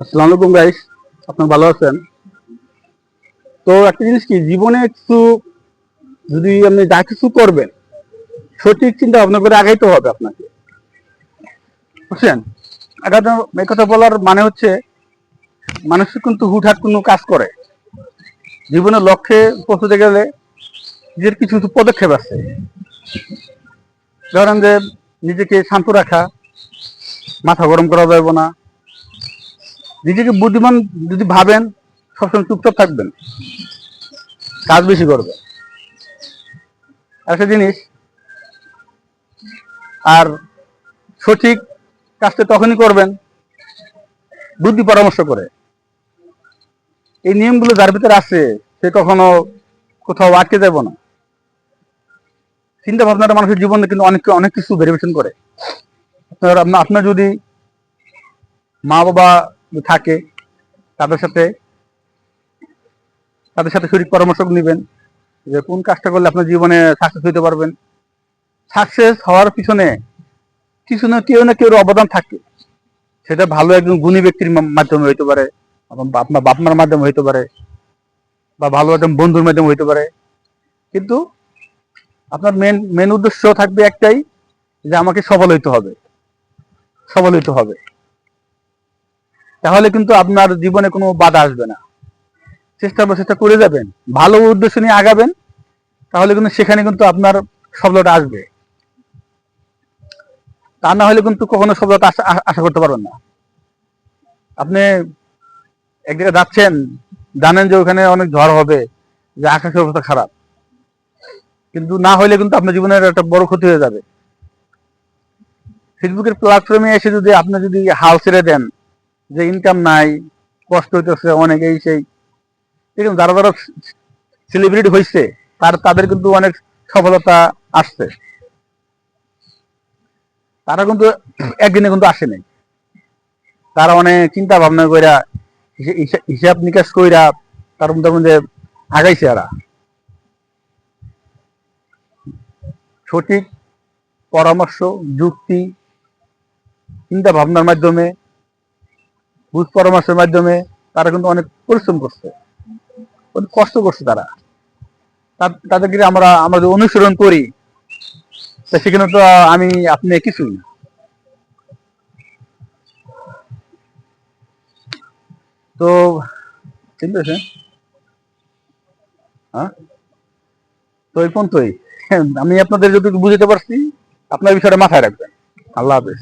আসসালামু আলাইকুম গাইস, আপনারা ভালো আছেন? তো একটা জিনিস কি, জীবনে কিছু যদি আপনি যা কিছু করবেন সঠিক চিন্তা ভাবনা করে আগাইতে হবে আপনাকে, বুঝছেন? এই কথা বলার মানে হচ্ছে, মানুষ কিন্তু হুটহাট কোনো কাজ করে। জীবনের লক্ষ্যে পৌঁছতে গেলে নিজের কিছু কিছু পদক্ষেপ আছে। ধরেন যে, নিজেকে শান্ত রাখা, মাথা গরম করা যাবে না। নিজেকে বুদ্ধিমান যদি ভাবেন, সবসময় চুপচাপ থাকবেন, কাজ বেশি করবেন। একটা জিনিস, আর সঠিক কাজটা তখনই করবেন বুদ্ধি পরামর্শ করে। এই নিয়মগুলো যার ভিতরে আছে সে কখনো কোথাও আটকে যাব না। চিন্তা ভাবনাটা মানুষের জীবনে কিন্তু অনেক অনেক কিছু ভেরিয়েশন করে। আপনার যদি মা বাবা থাকে, তাদের সাথে সঠিক পরামর্শ নেবেন যে কোন কাজটা করলে আপনার জীবনে সাকসেস হইতে পারবেন। সাকসেস হওয়ার পিছনে কিছু না কেউ অবদান থাকে। সেটা ভালো একজন গুণী ব্যক্তির মাধ্যমে হইতে পারে, আপনার বাপ মার মাধ্যমে হইতে পারে, বা ভালো একজন বন্ধুর মাধ্যমে হইতে পারে। কিন্তু আপনার মেন উদ্দেশ্য থাকবে একটাই, যে আমাকে সফল হইতে হবে। তাহলে কিন্তু আপনার জীবনে কোনো বাধা আসবে না। চেষ্টা করে যাবেন, ভালো উদ্দেশ্য নিয়ে আগাবেন, তাহলে কিন্তু সেখানে কিন্তু আপনার সফলতা আসবে। তা না হলে কিন্তু কখনো সফলতা আশা করতে পারবেন না। আপনি এক জায়গায় যাচ্ছেন, জানেন যে ওখানে অনেক ঝড় হবে, যে আকাশের অবস্থা খারাপ, কিন্তু না হলে কিন্তু আপনার জীবনের একটা বড় ক্ষতি হয়ে যাবে। ফেসবুকের প্ল্যাটফর্মে এসে যদি আপনি যদি হাল ছেড়ে দেন, যে ইনকাম নাই, কষ্ট হইতেছে অনেক, এই সেই, দেখুন যারা যারা সেলিব্রিটি হয়েছে তাদের কিন্তু অনেক সফলতা আসছে। তারা কিন্তু একদিনে কিন্তু আসে নাই। তারা অনেক চিন্তা ভাবনা কইরা, হিসাব নিকাশ কইরা তার মধ্যে আগাইছে। এরা সঠিক পরামর্শ, যুক্তি, চিন্তা ভাবনার মাধ্যমে, বুঝ পরামর্শের মাধ্যমে তারা কিন্তু অনেক পরিশ্রম করছে, অনেক কষ্ট করছে। তারা তাদেরকে আমরা যদি অনুসরণ করি, তা সেখানে তো আপনি কিছুই না। তো চিন্তা আছে, হ্যাঁ। তো এই পর্যন্তই। আমি আপনাদের যদি বুঝতে পারছি, আপনার বিষয়টা মাথায় রাখবেন। আল্লাহ হাফেজ।